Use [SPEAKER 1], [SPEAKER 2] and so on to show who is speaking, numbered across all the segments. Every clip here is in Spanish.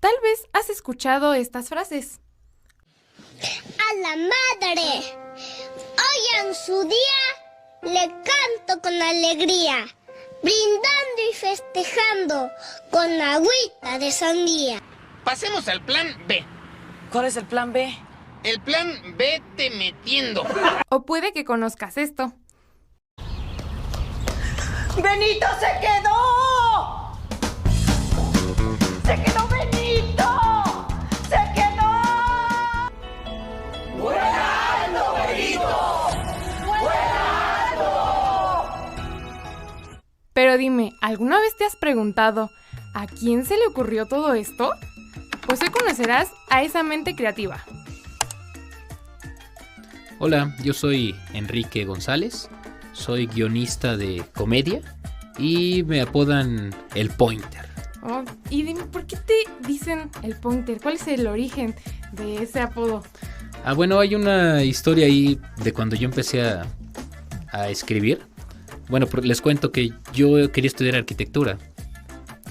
[SPEAKER 1] Tal vez has escuchado estas frases.
[SPEAKER 2] A la madre, hoy en su día le canto con alegría, brindando y festejando con agüita de sandía.
[SPEAKER 3] Pasemos al plan B.
[SPEAKER 4] ¿Cuál es el plan B?
[SPEAKER 3] El plan vete metiendo.
[SPEAKER 1] O puede que conozcas esto.
[SPEAKER 4] ¡Benito se quedó! ¡Se quedó Benito! ¡Se quedó! ¡Vuelando, Benito! ¡Vuelando!
[SPEAKER 1] Pero dime, ¿alguna vez te has preguntado a quién se le ocurrió todo esto? Pues hoy conocerás a esa mente creativa.
[SPEAKER 5] Hola, yo soy Enrique González, soy guionista de comedia y me apodan El Pointer.
[SPEAKER 1] Oh, y dime, ¿por qué te dicen El Pointer? ¿Cuál es el origen de ese apodo?
[SPEAKER 5] Bueno, hay una historia ahí de cuando yo empecé a escribir. Bueno, les cuento que yo quería estudiar arquitectura.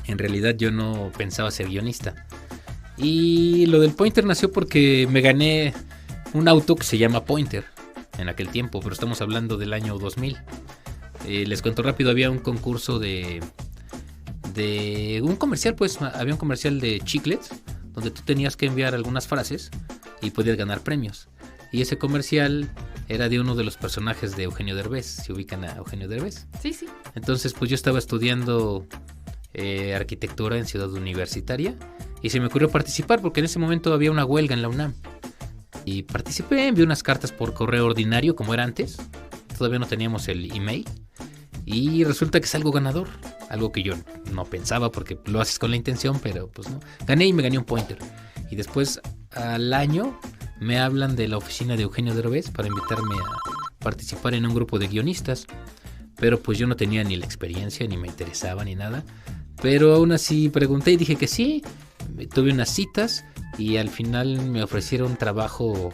[SPEAKER 5] En realidad yo no pensaba ser guionista. Y lo del Pointer nació porque me gané un auto que se llama Pointer en aquel tiempo, pero estamos hablando del año 2000. Les cuento rápido, había un concurso de un comercial, pues había un comercial de chiclets donde tú tenías que enviar algunas frases y podías ganar premios. Y ese comercial era de uno de los personajes de Eugenio Derbez. ¿Se ubican a Eugenio Derbez?
[SPEAKER 1] Sí, sí.
[SPEAKER 5] Entonces pues yo estaba estudiando arquitectura en Ciudad Universitaria y se me ocurrió participar porque en ese momento había una huelga en la UNAM. Y participé, envié unas cartas por correo ordinario como era antes. Todavía no teníamos el email. Y resulta que salgo ganador. Algo que yo no pensaba porque lo haces con la intención, pero pues no. Gané y me gané un Pointer. Y después al año me hablan de la oficina de Eugenio Derbez para invitarme a participar en un grupo de guionistas. Pero pues yo no tenía ni la experiencia, ni me interesaba, ni nada. Pero aún así pregunté y dije que sí. Tuve unas citas y al final me ofrecieron trabajo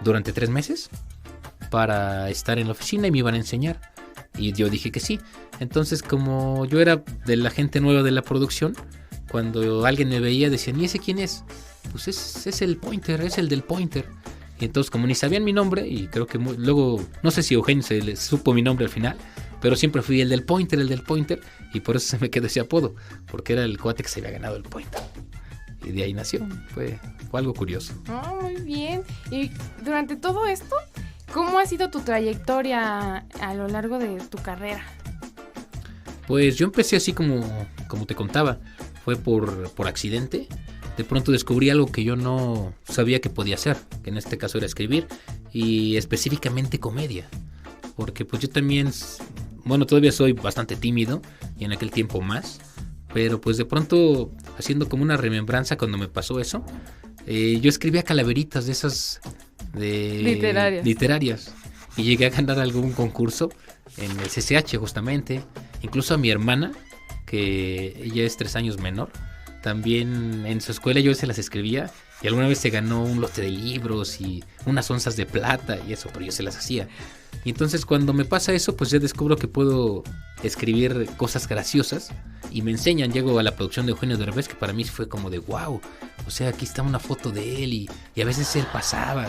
[SPEAKER 5] durante 3 meses para estar en la oficina y me iban a enseñar. Y yo dije que sí. Entonces, como yo era de la gente nueva de la producción, cuando alguien me veía decían, ¿y ese quién es? Pues es el Pointer, es el del Pointer. Y entonces, como ni sabían mi nombre, y creo que luego, no sé si Eugenio se les supo mi nombre al final, pero siempre fui el del Pointer, y por eso se me quedó ese apodo, porque era el cuate que se había ganado el Pointer. Y de ahí nació, fue algo curioso.
[SPEAKER 1] Oh, muy bien. Y durante todo esto, ¿cómo ha sido tu trayectoria a lo largo de tu carrera?
[SPEAKER 5] Pues yo empecé así como te contaba, fue por accidente. De pronto descubrí algo que yo no sabía que podía hacer, que en este caso era escribir, y específicamente comedia. Porque pues yo también, bueno, todavía soy bastante tímido, y en aquel tiempo más, pero pues de pronto, haciendo como una remembranza cuando me pasó eso, yo escribía calaveritas de esas literarias, y llegué a ganar algún concurso en el CCH justamente. Incluso a mi hermana, que ella es 3 años menor, también en su escuela yo se las escribía y alguna vez se ganó un lote de libros y unas onzas de plata y eso, pero yo se las hacía. Y entonces cuando me pasa eso, pues ya descubro que puedo escribir cosas graciosas y me enseñan. Llego a la producción de Eugenio Derbez, que para mí fue como de wow, o sea, aquí está una foto de él y a veces él pasaba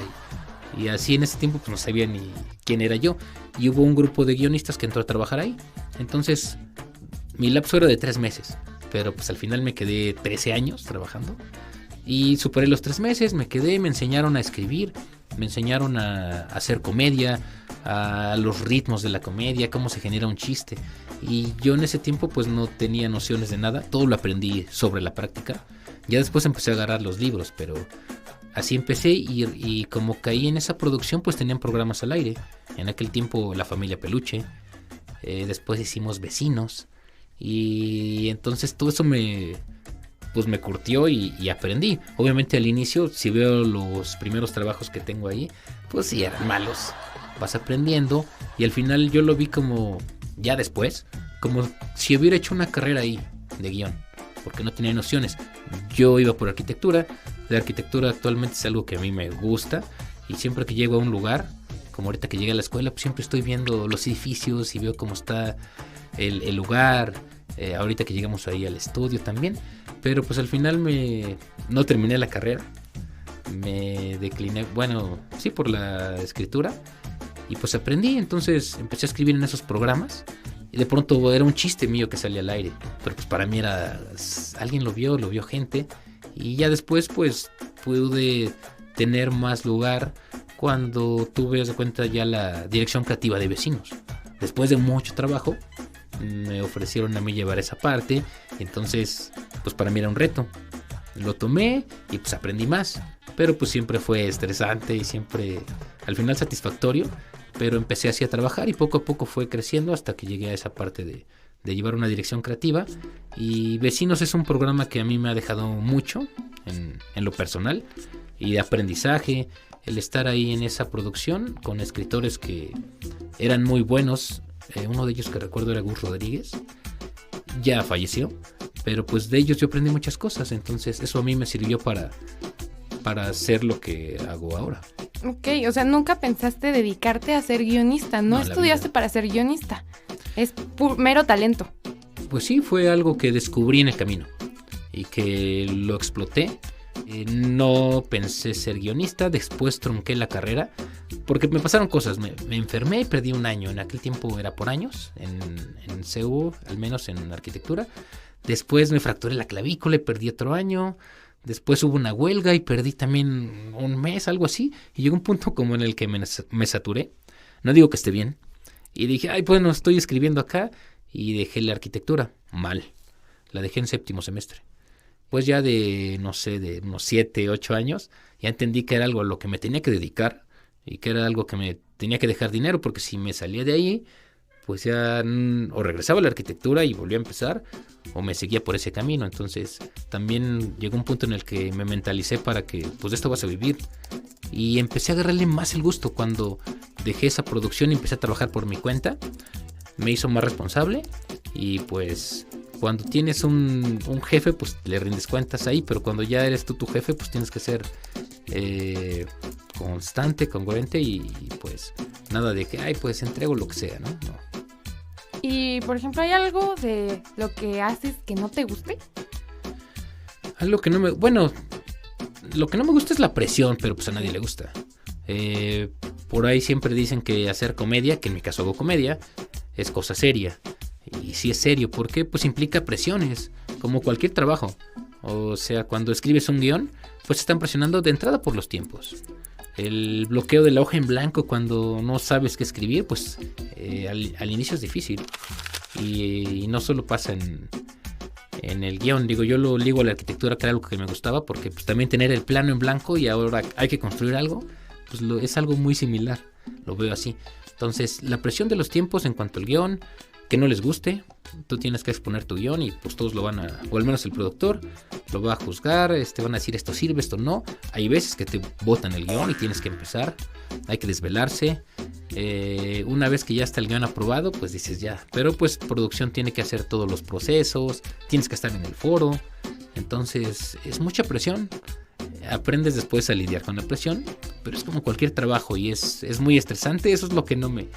[SPEAKER 5] y así en ese tiempo pues no sabía ni quién era yo. Y hubo un grupo de guionistas que entró a trabajar ahí. Entonces mi lapso era de 3 meses, pero pues al final me quedé 13 años trabajando. Y superé los 3 meses, me enseñaron a escribir, me enseñaron a hacer comedia, a los ritmos de la comedia, cómo se genera un chiste. Y yo en ese tiempo pues no tenía nociones de nada, todo lo aprendí sobre la práctica. Ya después empecé a agarrar los libros, pero así empecé y como caí en esa producción pues tenían programas al aire. En aquel tiempo La Familia Peluche, después hicimos Vecinos y entonces todo eso me curtió y aprendí. Obviamente al inicio, si veo los primeros trabajos que tengo ahí, pues sí eran malos. Vas aprendiendo y al final yo lo vi como, ya después, como si hubiera hecho una carrera ahí de guión, porque no tenía nociones. Yo iba por arquitectura. La arquitectura actualmente es algo que a mí me gusta y siempre que llego a un lugar, como ahorita que llegué a la escuela, pues siempre estoy viendo los edificios y veo cómo está el lugar ahorita que llegamos ahí al estudio también, pero pues al final no terminé la carrera, me decliné, bueno, sí, por la escritura, y pues aprendí, entonces empecé a escribir en esos programas, y de pronto era un chiste mío que salía al aire, pero pues para mí alguien lo vio gente, y ya después pues pude tener más lugar cuando tuve, haz de cuenta, ya la dirección creativa de Vecinos. Después de mucho trabajo, me ofrecieron a mí llevar esa parte, entonces pues para mí era un reto. Lo tomé y pues aprendí más, pero pues siempre fue estresante y siempre al final satisfactorio, pero empecé así a trabajar y poco a poco fue creciendo hasta que llegué a esa parte de llevar una dirección creativa. Y Vecinos es un programa que a mí me ha dejado mucho en lo personal y de aprendizaje, el estar ahí en esa producción con escritores que eran muy buenos. Uno de ellos que recuerdo era Gus Rodríguez, ya falleció, pero pues de ellos yo aprendí muchas cosas, entonces eso a mí me sirvió para hacer lo que hago ahora.
[SPEAKER 1] Ok, o sea, nunca pensaste dedicarte a ser guionista, no estudiaste para ser guionista, es mero talento.
[SPEAKER 5] Pues sí, fue algo que descubrí en el camino y que lo exploté. No pensé ser guionista, después trunqué la carrera porque me pasaron cosas, me enfermé y perdí un año, en aquel tiempo era por años, en CEU, al menos en arquitectura. Después me fracturé la clavícula y perdí otro año. Después hubo una huelga y perdí también un mes, algo así. Y llegó un punto como en el que me saturé. No digo que esté bien. Y dije, bueno, estoy escribiendo acá. Y dejé la arquitectura. Mal. La dejé en 7º semestre. Pues ya de unos 7, 8 años, ya entendí que era algo a lo que me tenía que dedicar. Y que era algo que me tenía que dejar dinero. Porque si me salía de ahí, pues ya o regresaba a la arquitectura y volvía a empezar, o me seguía por ese camino. Entonces también llegó un punto en el que me mentalicé para que pues de esto vas a vivir, y empecé a agarrarle más el gusto. Cuando dejé esa producción y empecé a trabajar por mi cuenta, me hizo más responsable, y pues cuando tienes un jefe pues le rindes cuentas ahí, pero cuando ya eres tú tu jefe pues tienes que ser constante, congruente, y pues nada de que pues entrego lo que sea, ¿no?
[SPEAKER 1] Y, por ejemplo, ¿hay algo de lo que haces que no te guste?
[SPEAKER 5] Algo que no me... Bueno, lo que no me gusta es la presión, pero pues a nadie le gusta. Por ahí siempre dicen que hacer comedia, que en mi caso hago comedia, es cosa seria. Y sí es serio, porque pues implica presiones, como cualquier trabajo. O sea, cuando escribes un guión, pues te están presionando de entrada por los tiempos. El bloqueo de la hoja en blanco cuando no sabes qué escribir, pues al inicio es difícil. Y no solo pasa en el guión. Digo, yo lo ligo a la arquitectura, que era algo que me gustaba, porque pues también tener el plano en blanco y ahora hay que construir algo, pues es algo muy similar. Lo veo así. Entonces, la presión de los tiempos en cuanto al guión, que no les guste, tú tienes que exponer tu guión y pues todos lo van a, o al menos el productor lo va a juzgar, van a decir esto sirve, esto no. Hay veces que te botan el guión y tienes que empezar, hay que desvelarse. Una vez que ya está el guión aprobado, pues dices ya, pero pues producción tiene que hacer todos los procesos, tienes que estar en el foro, entonces es mucha presión. Aprendes después a lidiar con la presión, pero es como cualquier trabajo y es muy estresante. Eso es lo que no me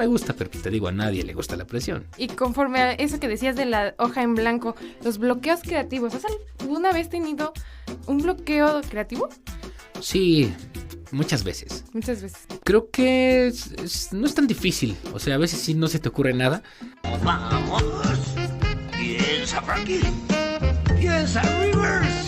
[SPEAKER 5] gusta, pero te digo, a nadie le gusta la presión.
[SPEAKER 1] Y conforme a eso que decías de la hoja en blanco, los bloqueos creativos, ¿has alguna vez tenido un bloqueo creativo?
[SPEAKER 5] Sí, muchas veces.
[SPEAKER 1] Muchas veces.
[SPEAKER 5] Creo que no es tan difícil, o sea, a veces sí no se te ocurre nada.
[SPEAKER 6] Vamos, piensa Frankie, piensa Rivers.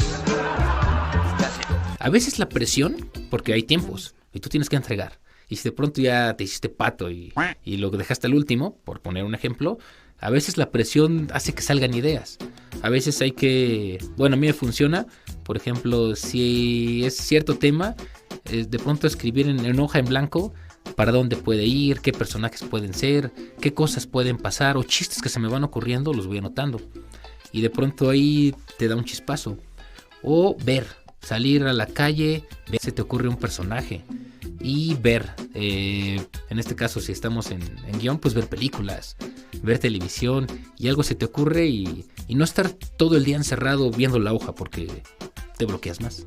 [SPEAKER 5] A veces la presión, porque hay tiempos y tú tienes que entregar. Y si de pronto ya te hiciste pato y lo dejaste al último, por poner un ejemplo, a veces la presión hace que salgan ideas. A veces hay que... Bueno, a mí me funciona, por ejemplo, si es cierto tema, de pronto escribir en hoja en blanco para dónde puede ir, qué personajes pueden ser, qué cosas pueden pasar, o chistes que se me van ocurriendo, los voy anotando. Y de pronto ahí te da un chispazo. O salir a la calle, ver si te ocurre un personaje. Y ver, en este caso si estamos en guión, pues ver películas, ver televisión, y algo se te ocurre y no estar todo el día encerrado viendo la hoja porque te bloqueas más.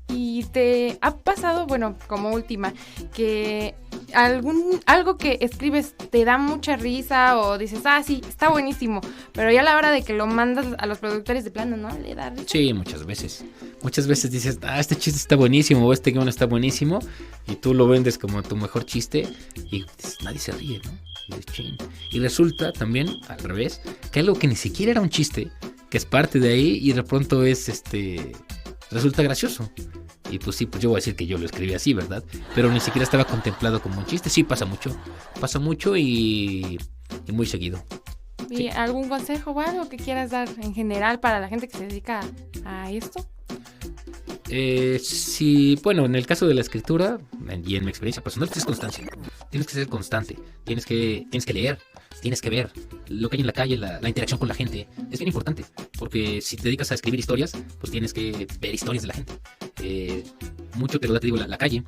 [SPEAKER 1] ¿Y te ha pasado, bueno, como última, que algo que escribes te da mucha risa o dices, sí, está buenísimo, pero ya a la hora de que lo mandas a los productores de plano, ¿no? Le da risa.
[SPEAKER 5] Sí, muchas veces. Muchas veces dices, este chiste está buenísimo o este guión está buenísimo, y tú lo vendes como tu mejor chiste y nadie se ríe, ¿no? Y resulta también, al revés, que algo que ni siquiera era un chiste, que es parte de ahí y de pronto es resulta gracioso. Y pues sí, pues yo voy a decir que yo lo escribí así, ¿verdad? Pero ni siquiera estaba contemplado como un chiste. Sí, pasa mucho y muy seguido.
[SPEAKER 1] ¿Y
[SPEAKER 5] Sí.
[SPEAKER 1] algún consejo o algo que quieras dar en general para la gente que se dedica a esto?
[SPEAKER 5] Sí, bueno, en el caso de la escritura y en mi experiencia personal, es constancia. Tienes que ser constante, tienes que leer, tienes que ver lo que hay en la calle, la interacción con la gente. Es bien importante, porque si te dedicas a escribir historias, pues tienes que ver historias de la gente. Mucho te lo da, te digo, la calle,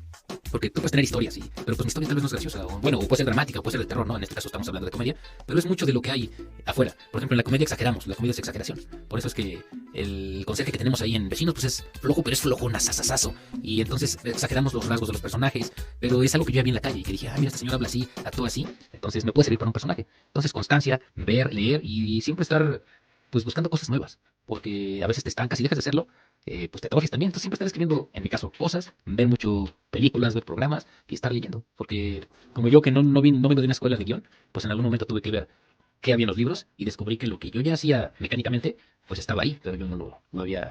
[SPEAKER 5] porque tú puedes tener historias, sí, pero pues mi historia tal vez no es graciosa, o puede ser dramática, o puede ser de terror, ¿no? En este caso estamos hablando de comedia, pero es mucho de lo que hay afuera. Por ejemplo, en la comedia exageramos, la comedia es exageración. Por eso es que el conserje que tenemos ahí en Vecinos, pues es flojo, pero es flojo, nasasasazo. Y entonces exageramos los rasgos de los personajes, pero es algo que yo ya vi en la calle y que dije, mira, este señor habla así, actúa así, entonces me puede servir para un personaje. Entonces, constancia, ver, leer y siempre estar, pues, buscando cosas nuevas, porque a veces te estancas y dejas de hacerlo, pues te atrofias también. Entonces siempre estar escribiendo, en mi caso, cosas, ver mucho películas, ver programas y estar leyendo, porque como yo que no vengo de una escuela de guión, pues en algún momento tuve que ver qué había en los libros y descubrí que lo que yo ya hacía mecánicamente, pues estaba ahí, pero yo no había,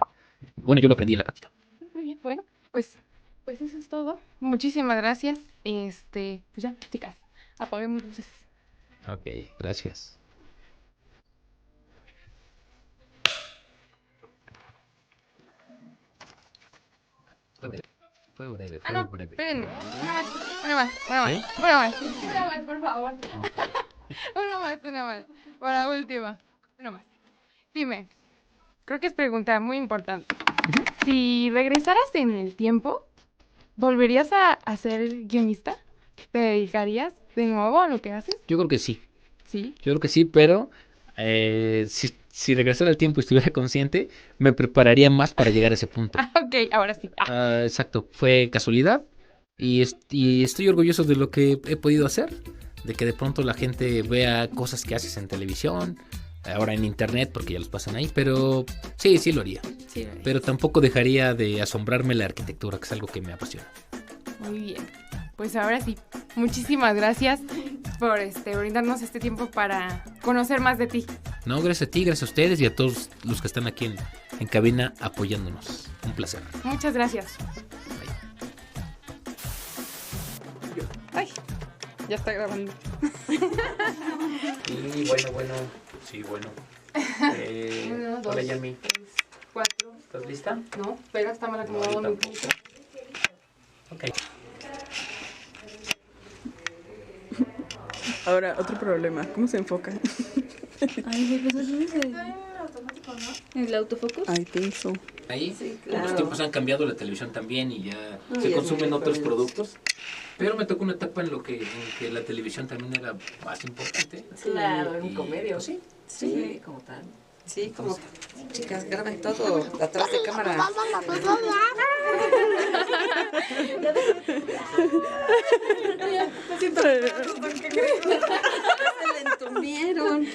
[SPEAKER 5] bueno, yo lo aprendí en la práctica.
[SPEAKER 1] Muy bien, bueno, pues eso es todo. Muchísimas gracias. Pues ya, chicas, apaguemos luces.
[SPEAKER 5] Ok, gracias. Fue breve.
[SPEAKER 1] Espérenme. Una más, por favor. Una más. Para última. Una más. Dime, creo que es pregunta muy importante. Si regresaras en el tiempo, ¿volverías a ser guionista? ¿Te dedicarías de nuevo a lo que haces?
[SPEAKER 5] Yo creo que sí.
[SPEAKER 1] Sí.
[SPEAKER 5] Yo creo que sí, pero si regresara al tiempo y estuviera consciente, me prepararía más para llegar a ese punto.
[SPEAKER 1] Ok, ahora sí.
[SPEAKER 5] Exacto, fue casualidad y estoy orgulloso de lo que he podido hacer, de que de pronto la gente vea cosas que haces en televisión, ahora en internet porque ya los pasan ahí, pero sí lo haría.
[SPEAKER 1] Sí,
[SPEAKER 5] Pero tampoco dejaría de asombrarme la arquitectura, que es algo que me apasiona.
[SPEAKER 1] muy bien. Pues ahora sí, muchísimas gracias por brindarnos este tiempo para conocer más de ti.
[SPEAKER 5] No, gracias a ti, gracias a ustedes y a todos los que están aquí en cabina apoyándonos. Un placer.
[SPEAKER 1] Muchas gracias. Ay, ya está grabando.
[SPEAKER 5] Y bueno. Sí, bueno.
[SPEAKER 1] Uno, dos,
[SPEAKER 5] Hola, Yami.
[SPEAKER 1] 4.
[SPEAKER 5] ¿Estás lista?
[SPEAKER 1] No, pero está mal acomodado mi punto.
[SPEAKER 5] Ok.
[SPEAKER 7] Ahora, otro problema. ¿Cómo se enfoca?
[SPEAKER 8] Ay, pues así es el autofocus.
[SPEAKER 7] I think so.
[SPEAKER 5] Ahí,
[SPEAKER 8] claro.
[SPEAKER 5] los tiempos han cambiado, la televisión también y ya
[SPEAKER 8] Ay,
[SPEAKER 5] se
[SPEAKER 8] ya
[SPEAKER 5] consumen
[SPEAKER 8] no hay
[SPEAKER 5] otros
[SPEAKER 8] problemas.
[SPEAKER 5] productos. Pero me tocó una etapa en que la televisión también era más importante.
[SPEAKER 8] Claro, en
[SPEAKER 5] Y,
[SPEAKER 8] un comedio.
[SPEAKER 5] pues, sí.
[SPEAKER 8] Sí, como tal. Sí, como chicas, graben todo atrás de cámara. Me siento porque se le entumieron.